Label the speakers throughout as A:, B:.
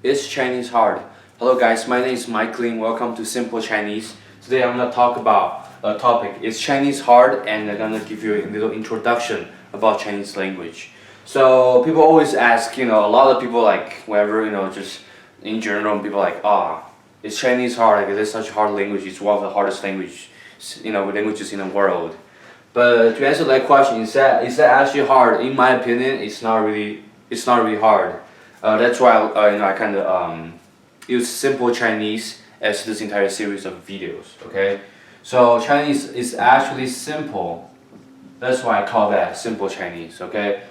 A: Is Chinese hard? Hello guys, my name is Mike Lin. Welcome to Simple Chinese. Today I'm gonna talk about a topic. Is Chinese hard? And I'm gonna give you a little introduction about Chinese language. So people always ask, a lot of people like whatever, just in general, people like, is Chinese hard? Like, it is such a hard language. It's one of the hardest languages in the world. But to answer that question, is that actually hard? In my opinion, it's not really hard. That's why I kind of use simple Chinese as this entire series of videos. Okay, so Chinese is actually simple. That's why I call that simple Chinese. Okay,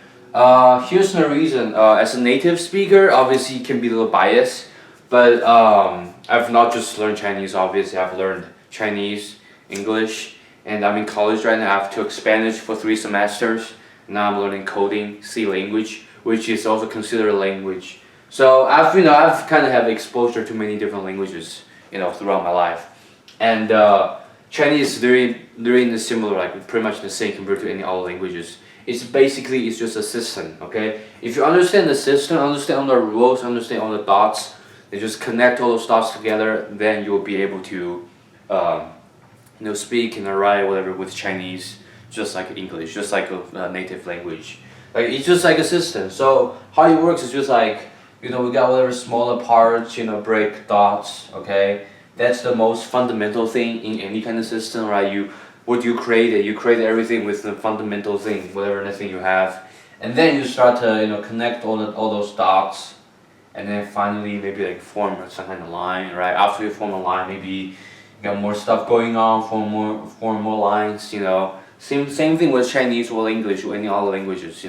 A: here's the reason. As a native speaker, obviously you can be a little biased, but I've not just learned Chinese. Obviously, I've learned Chinese, English, and I'm in college right now. I have took Spanish for 3 semesters. Now I'm learning coding, C language, which is also considered a language. So I've kind of have exposure to many different languages, throughout my life, and Chinese is very similar, like pretty much the same compared to any other languages. It's just a system, okay? If you understand the system, understand all the rules, understand all the dots, and just connect all those dots together, then you will be able to, speak and write whatever with Chinese, just like English, just like a native language. Like it's just like a system. So how it works is just like, we got whatever smaller parts, break dots, okay? That's the most fundamental thing in any kind of system, right? You create everything with the fundamental thing, whatever the thing you have, and then you start to connect all those dots, and then finally maybe like form some kind of line, right? After you form a line, maybe you got more stuff going on, form more lines, Same thing with Chinese or English or any other languages,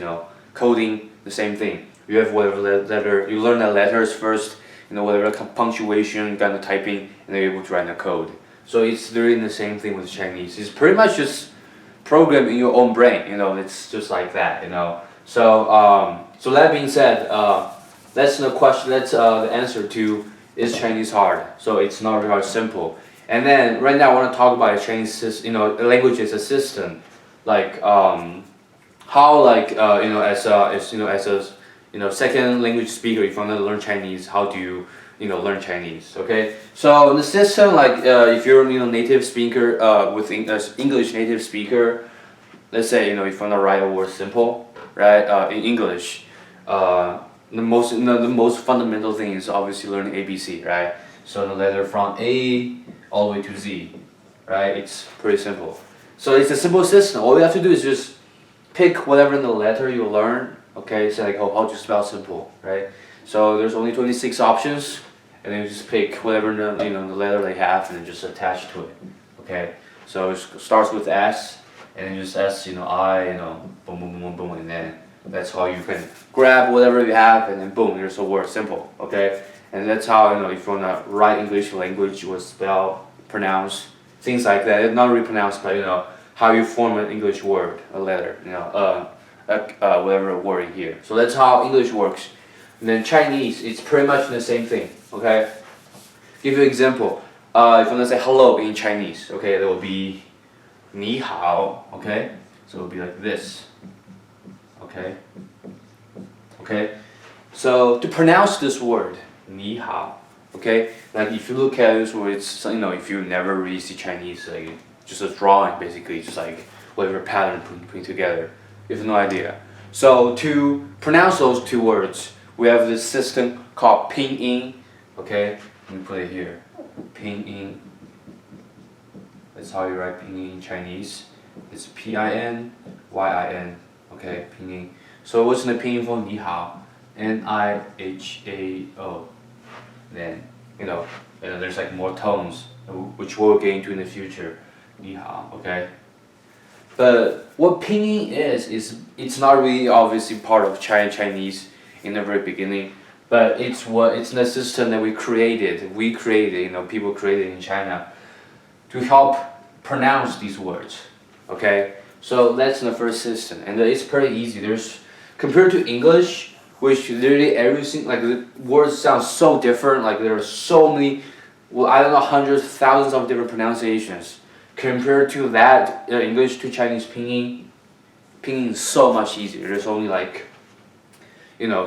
A: coding, the same thing. You have whatever letter, you learn the letters first, whatever punctuation, kind of typing, and then you're able to write the code. So it's doing the same thing with Chinese. It's pretty much just programmed in your own brain, it's just like that, So that being said, that's the question, that's the answer to, is Chinese hard? So it's not really hard, simple. And then right now I want to talk about Chinese, language as a system, like how as a second language speaker, if you want to learn Chinese, how do you learn Chinese? Okay, so the system, like if you're native speaker with English native speaker, let's say if you want to write a word simple, right? In English, the most fundamental thing is obviously learning ABC, right? So the letter from A all the way to Z, right? It's pretty simple. So it's a simple system. All you have to do is just pick whatever in the letter you learn. Okay, so like how to spell simple, right? So there's only 26 options, and then you just pick whatever the letter they have, and then just attach to it. Okay, so it starts with S, and then just S, I, boom, boom, boom, boom, and then that's how you can grab whatever you have, and then boom, there's a word, simple. Okay, and that's how if you wanna write English language, you will spell, pronounce, things like that. It's not really pronounced, but how you form an English word, a letter, whatever word in here. So that's how English works. And then Chinese, it's pretty much the same thing. Okay, give you an example. If you want to say hello in Chinese, okay, that will be 你好. Okay, so it will be like this. Okay. So to pronounce this word, 你好. Okay, like if you look at this word, it's if you never really see Chinese, like just a drawing basically, just like whatever pattern put together. You have no idea. So to pronounce those 2 words, we have this system called pinyin. Okay, let me put it here. Pinyin. That's how you write pinyin in Chinese. It's P-I-N-Y-I-N. Okay, pinyin. So what's the pinyin for 你好? N-I-H-A-O. Then there's like more tones, which we'll get into in the future. 你好, okay. But what pinyin is it's not really obviously part of Chinese in the very beginning, but it's the system that we created, people created in China to help pronounce these words. Okay, so that's the first system, and it's pretty easy. There's compared to English, which literally everything, like the words sound so different, like there are so many, hundreds, thousands of different pronunciations. Compared to that, English to Chinese pinyin is so much easier. There's only like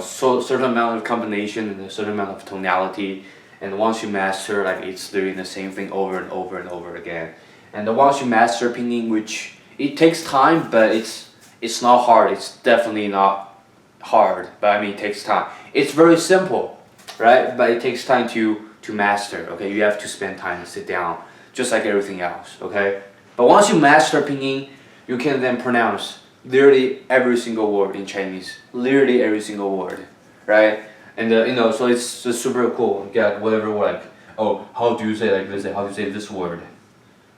A: so certain amount of combination and a certain amount of tonality. And once you master, like it's doing the same thing over and over and over again. And once you master pinyin, which it takes time, but it's not hard. It's definitely not hard, but I mean it takes time. It's very simple, right? But it takes time to master. Okay, you have to spend time to sit down, just like everything else. Okay, but once you master pinyin, you can then pronounce literally every single word in Chinese. Literally every single word, right? And so it's just super cool. You get whatever like, oh, how do you say like this? How do you say this word?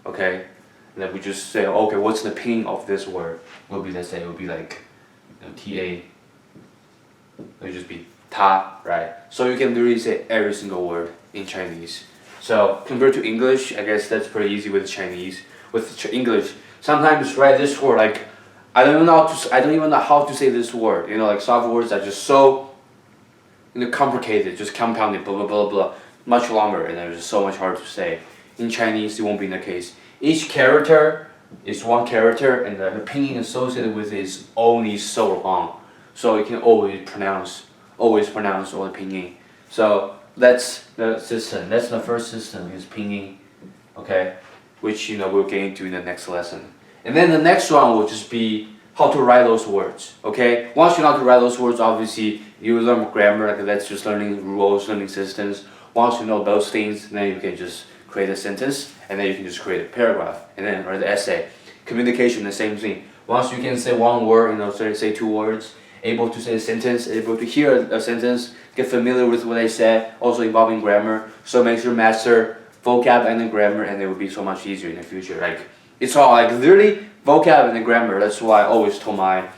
A: Okay, and then we just say, okay, what's the pinyin of this word? Will be, let's say it would be like, ta. It would just be ta, right? So you can literally say every single word in Chinese. So compared to English, I guess that's pretty easy with Chinese. With English, sometimes write this word like, I don't even know how to say this word. Like some words are just so complicated, just compounded, blah blah blah blah, much longer, and there's just so much hard to say. In Chinese, it won't be the case. Each character is one character, and the pinyin associated with it is only so long, so you can always pronounce all the pinyin. So that's the system. That's the first system is pinyin, okay, which we'll get into in the next lesson. And then the next one will just be how to write those words. Okay, once you know how to write those words, obviously you learn grammar. Like that's just learning rules, learning systems. Once you know those things, then you can just create a sentence, and then you can just create a paragraph, and then write the essay. Communication, the same thing. Once you can say one word, say two words, able to say a sentence, able to hear a sentence, get familiar with what I said, also involving grammar. So make sure master vocab and the grammar, and it will be so much easier in the future. Like it's all like literally vocab and the grammar. That's why I always told my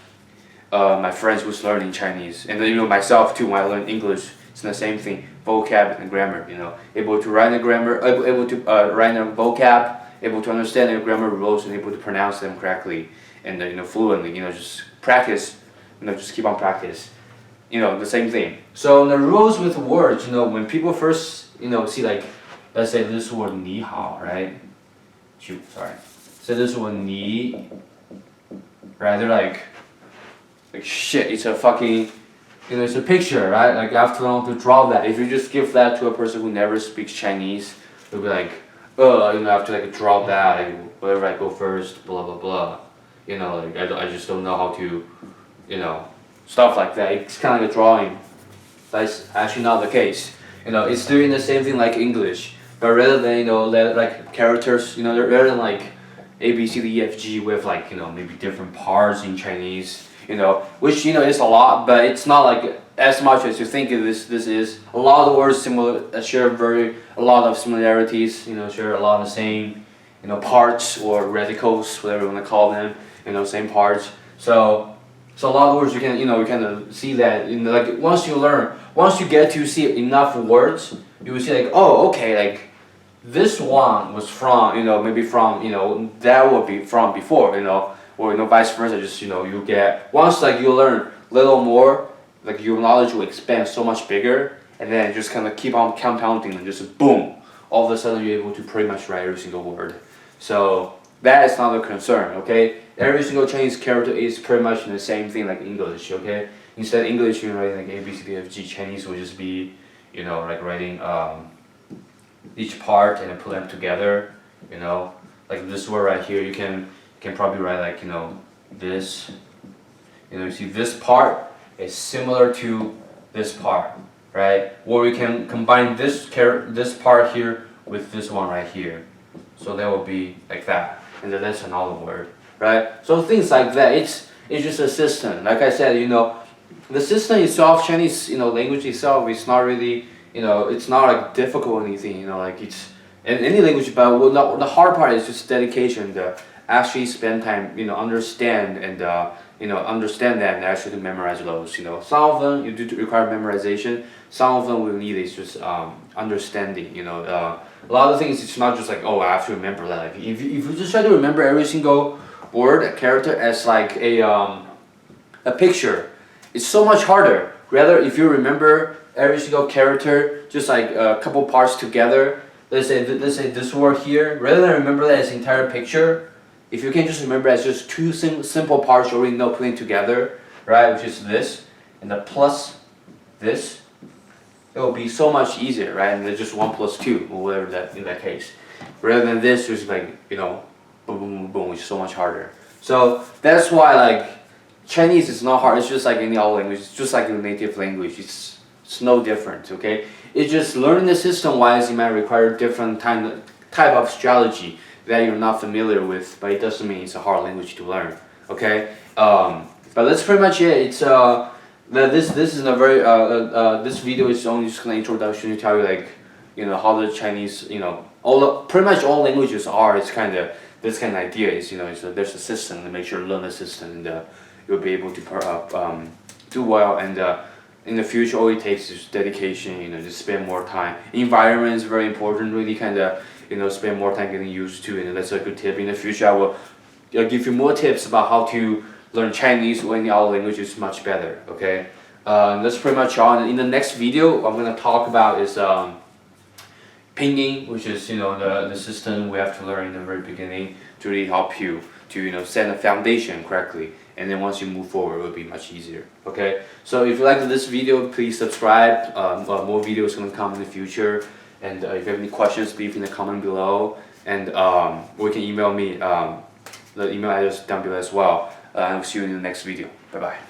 A: friends who's learning Chinese, and then myself too when I learn English. It's the same thing, vocab and grammar. Able to write the grammar, able to write the vocab, able to understand the grammar rules, and able to pronounce them correctly and fluently. Just practice. Just keep on practice. The same thing. So the rules with words. When people first see like, let's say this word 你好, right? Sorry. So this one 你, right? They're like shit. It's a fucking. It's a picture, right? Like after long to draw that. If you just give that to a person who never speaks Chinese, they'll be like, I have to like draw that, like whatever I go first, blah blah blah. Like I just don't know how to, stuff like that. It's kind of like a drawing. That's actually not the case. It's doing the same thing like English, but rather than like characters, rather than like A B C D E F G with like maybe different parts in Chinese. Which is a lot, but it's not like as much as you think this is. A lot of the words similar, share a lot of similarities. Share a lot of the same, parts or radicals, whatever you want to call them. Same parts. So a lot of words you can kind of see that. Like once you get to see enough words, you will see like, oh, okay, like this one was from maybe from that would be from before or vice versa. Just you get once like you learn little more, like your knowledge will expand so much bigger, and then just kind of keep on compounding and just boom, all of a sudden you're able to pretty much write every single word. So that is not a concern. Okay, every single Chinese character is pretty much the same thing like English. Okay, instead English you write like A B C D F G. Chinese will just be like writing each part and then put them together. Like this word right here, you can probably write like this. You see this part is similar to this part, right? Or we can combine this part here with this one right here, so that will be like that, and then that's another word, right? So things like that. It's just a system. Like I said, the system itself, Chinese language itself, is not really it's not like difficult or anything. Like it's in any language, but the hard part is just dedication. Actually spend time, understand and understand that and actually to memorize those. Some of them you do require memorization. Some of them will need is just understanding. A lot of things it's not just like, oh, I have to remember that. Like if you just try to remember every single word, a character as like a picture, it's so much harder. Rather, if you remember every single character just like a couple parts together, let's say this word here, rather than remember that as entire picture. If you can just remember as just two simple parts you already know putting together, right, which is this, and then plus this, it will be so much easier, right? And then just 1 plus 2 or whatever that in that case, rather than this, which is like boom, boom, boom, boom, which is so much harder. So that's why like Chinese is not hard. It's just like any other language. It's just like your native language. It's no different. Okay. It's just learning the system wise. It might require different type of strategy that you're not familiar with, but it doesn't mean it's a hard language to learn. Okay. But that's pretty much it. It's this is a very this video is only just an introduction to tell you like how the Chinese pretty much all languages are. It's kind of this kind of idea is there's a system to make sure you learn the system and you'll be able to do well, and in the future all it takes is dedication, just spend more time. Environment is very important, really kind of spend more time getting used to, and that's a good tip. In the future I will give you more tips about how to learn Chinese or any other languages much better. Okay, that's pretty much all. In the next video I'm going to talk about is pinyin, which is the system we have to learn in the very beginning to really help you to set a foundation correctly, and then once you move forward it will be much easier. Okay, so if you liked this video, please subscribe. More videos going to come in the future, and if you have any questions, leave in the comment below, and or you can email me, the email address down below as well. I'll see you in the next video. Bye bye.